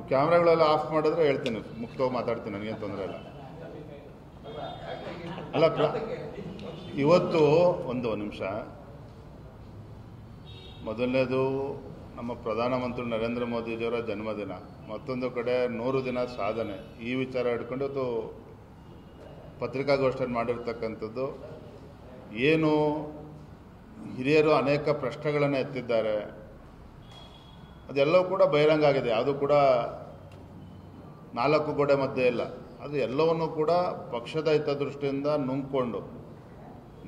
ನೀವು ಕ್ಯಾಮ್ರಾಗಳೆಲ್ಲ ಆಫ್ ಮಾಡಿದ್ರೆ ಹೇಳ್ತೀನಿ, ಮುಕ್ತವಾಗಿ ಮಾತಾಡ್ತೀನಿ, ನನಗೇನು ತೊಂದರೆ ಇಲ್ಲ. ಅಲ್ಲ ಇವತ್ತು ಒಂದು ನಿಮಿಷ, ಮೊದಲನೇದು ನಮ್ಮ ಪ್ರಧಾನಮಂತ್ರಿ ನರೇಂದ್ರ ಮೋದಿಜಿಯವರ ಜನ್ಮದಿನ, ಮತ್ತೊಂದು ಕಡೆ 100 ದಿನ ಸಾಧನೆ. ಈ ವಿಚಾರ ಹಿಡ್ಕೊಂಡು ಇವತ್ತು ಪತ್ರಿಕಾಗೋಷ್ಠಿಯನ್ನು ಮಾಡಿರ್ತಕ್ಕಂಥದ್ದು. ಏನು ಹಿರಿಯರು ಅನೇಕ ಪ್ರಶ್ನೆಗಳನ್ನು ಎತ್ತಿದ್ದಾರೆ, ಅದೆಲ್ಲವೂ ಕೂಡ ಬಹಿರಂಗ ಆಗಿದೆ. ಯಾವುದು ಕೂಡ 4 ಗೋಡೆ ಮಧ್ಯೆ ಇಲ್ಲ. ಅದು ಎಲ್ಲವನ್ನೂ ಕೂಡ ಪಕ್ಷದ ಹಿತದೃಷ್ಟಿಯಿಂದ ನುಂಗ್ಕೊಂಡು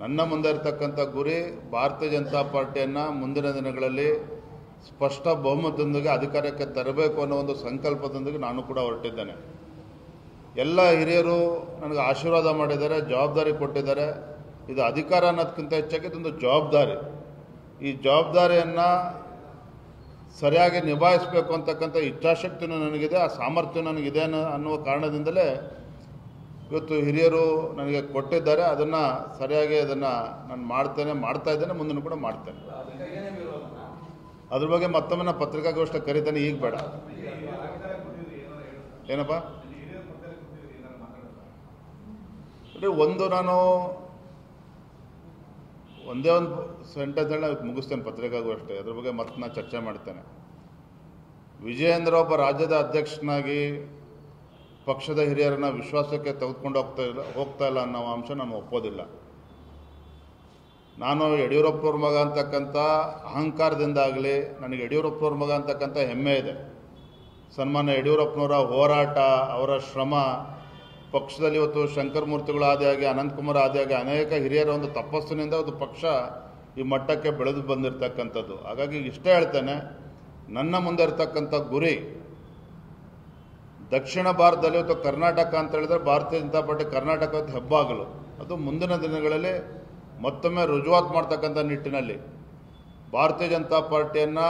ನನ್ನ ಮುಂದೆ ಇರತಕ್ಕಂಥ ಗುರಿ ಭಾರತೀಯ ಜನತಾ ಪಾರ್ಟಿಯನ್ನು ಮುಂದಿನ ದಿನಗಳಲ್ಲಿ ಸ್ಪಷ್ಟ ಬಹುಮತದೊಂದಿಗೆ ಅಧಿಕಾರಕ್ಕೆ ತರಬೇಕು ಅನ್ನೋ ಒಂದು ಸಂಕಲ್ಪದೊಂದಿಗೆ ನಾನು ಕೂಡ ಹೊರಟಿದ್ದೇನೆ. ಎಲ್ಲ ಹಿರಿಯರು ನನಗೆ ಆಶೀರ್ವಾದ ಮಾಡಿದ್ದಾರೆ, ಜವಾಬ್ದಾರಿ ಕೊಟ್ಟಿದ್ದಾರೆ. ಇದು ಅಧಿಕಾರ ಅನ್ನೋದಕ್ಕಿಂತ ಹೆಚ್ಚಾಗಿ ಇದೊಂದು ಜವಾಬ್ದಾರಿ. ಈ ಜವಾಬ್ದಾರಿಯನ್ನು ಸರಿಯಾಗಿ ನಿಭಾಯಿಸಬೇಕು ಅಂತಕ್ಕಂಥ ಇಚ್ಛಾಶಕ್ತಿನೂ ನನಗಿದೆ, ಆ ಸಾಮರ್ಥ್ಯ ನನಗಿದೆ ಅನ್ನುವ ಕಾರಣದಿಂದಲೇ ಇವತ್ತು ಹಿರಿಯರು ನನಗೆ ಕೊಟ್ಟಿದ್ದಾರೆ. ಅದನ್ನು ಸರಿಯಾಗಿ ನಾನು ಮಾಡ್ತಾ ಇದ್ದೇನೆ, ಮುಂದೂ ಕೂಡ ಮಾಡ್ತೇನೆ. ಅದ್ರ ಬಗ್ಗೆ ಮತ್ತೊಮ್ಮೆ ನಾನು ಪತ್ರಿಕಾಗೋಷ್ಠಿ ಕರೀತೇನೆ, ಈಗ ಬೇಡ. ಏನಪ್ಪ ನಾನು ಒಂದೇ ಒಂದು ಸೆಂಟೆನ್ಸ್ ಹೇಳಿ ಮುಗಿಸ್ತೇನೆ ಪತ್ರಿಕಾಗೋಷ್ಠಿ. ಅದ್ರ ಬಗ್ಗೆ ಮತ್ತೆ ನಾನು ಚರ್ಚೆ ಮಾಡ್ತೇನೆ. ವಿಜಯೇಂದ್ರ ಒಬ್ಬ ರಾಜ್ಯದ ಅಧ್ಯಕ್ಷನಾಗಿ ಪಕ್ಷದ ಹಿರಿಯರನ್ನು ವಿಶ್ವಾಸಕ್ಕೆ ತೆಗೆದುಕೊಂಡು ಹೋಗ್ತಾ ಇಲ್ಲ ಅನ್ನೋ ಅಂಶ ನಾನು ಒಪ್ಪೋದಿಲ್ಲ. ನಾನು ಯಡಿಯೂರಪ್ಪವ್ರ ಮಗ ಅಂತಕ್ಕಂಥ ಅಹಂಕಾರದಿಂದಾಗಲಿ, ನನಗೆ ಯಡಿಯೂರಪ್ಪವ್ರ ಮಗ ಅಂತಕ್ಕಂಥ ಹೆಮ್ಮೆ ಇದೆ. ಸನ್ಮಾನ್ಯ ಯಡಿಯೂರಪ್ಪನವರ ಹೋರಾಟ, ಅವರ ಶ್ರಮ, ಪಕ್ಷದಲ್ಲಿ ಇವತ್ತು ಶಂಕರಮೂರ್ತಿಗಳು ಆದಿಯಾಗಿ, ಅನಂತಕುಮಾರ್ ಆದಿಯಾಗಿ ಅನೇಕ ಹಿರಿಯರ ಒಂದು ತಪಸ್ಸಿನಿಂದ ಒಂದು ಪಕ್ಷ ಈ ಮಟ್ಟಕ್ಕೆ ಬೆಳೆದು ಬಂದಿರತಕ್ಕಂಥದ್ದು. ಹಾಗಾಗಿ ಇಷ್ಟೇ ಹೇಳ್ತೇನೆ, ನನ್ನ ಮುಂದೆ ಇರತಕ್ಕಂಥ ಗುರಿ ದಕ್ಷಿಣ ಭಾರತದಲ್ಲಿ ಇವತ್ತು ಕರ್ನಾಟಕ ಅಂತ ಹೇಳಿದ್ರೆ ಭಾರತೀಯ ಜನತಾ ಪಾರ್ಟಿ ಕರ್ನಾಟಕದ ಹೆಬ್ಬಾಗಲು. ಅದು ಮುಂದಿನ ದಿನಗಳಲ್ಲಿ ಮತ್ತೊಮ್ಮೆ ರುಜುವಾತು ಮಾಡ್ತಕ್ಕಂಥ ನಿಟ್ಟಿನಲ್ಲಿ ಭಾರತೀಯ ಜನತಾ ಪಾರ್ಟಿಯನ್ನು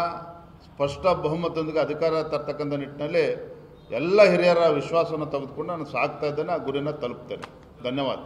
ಸ್ಪಷ್ಟ ಬಹುಮತದೊಂದಿಗೆ ಅಧಿಕಾರ ತರ್ತಕ್ಕಂಥ ನಿಟ್ಟಿನಲ್ಲಿ ಎಲ್ಲ ಹಿರಿಯರ ವಿಶ್ವಾಸವನ್ನು ತೆಗೆದುಕೊಂಡು ನಾನು ಸಾಗ್ತಾ ಇದ್ದೇನೆ, ಆ ಗುರಿನ ತಲುಪ್ತೇನೆ. ಧನ್ಯವಾದ.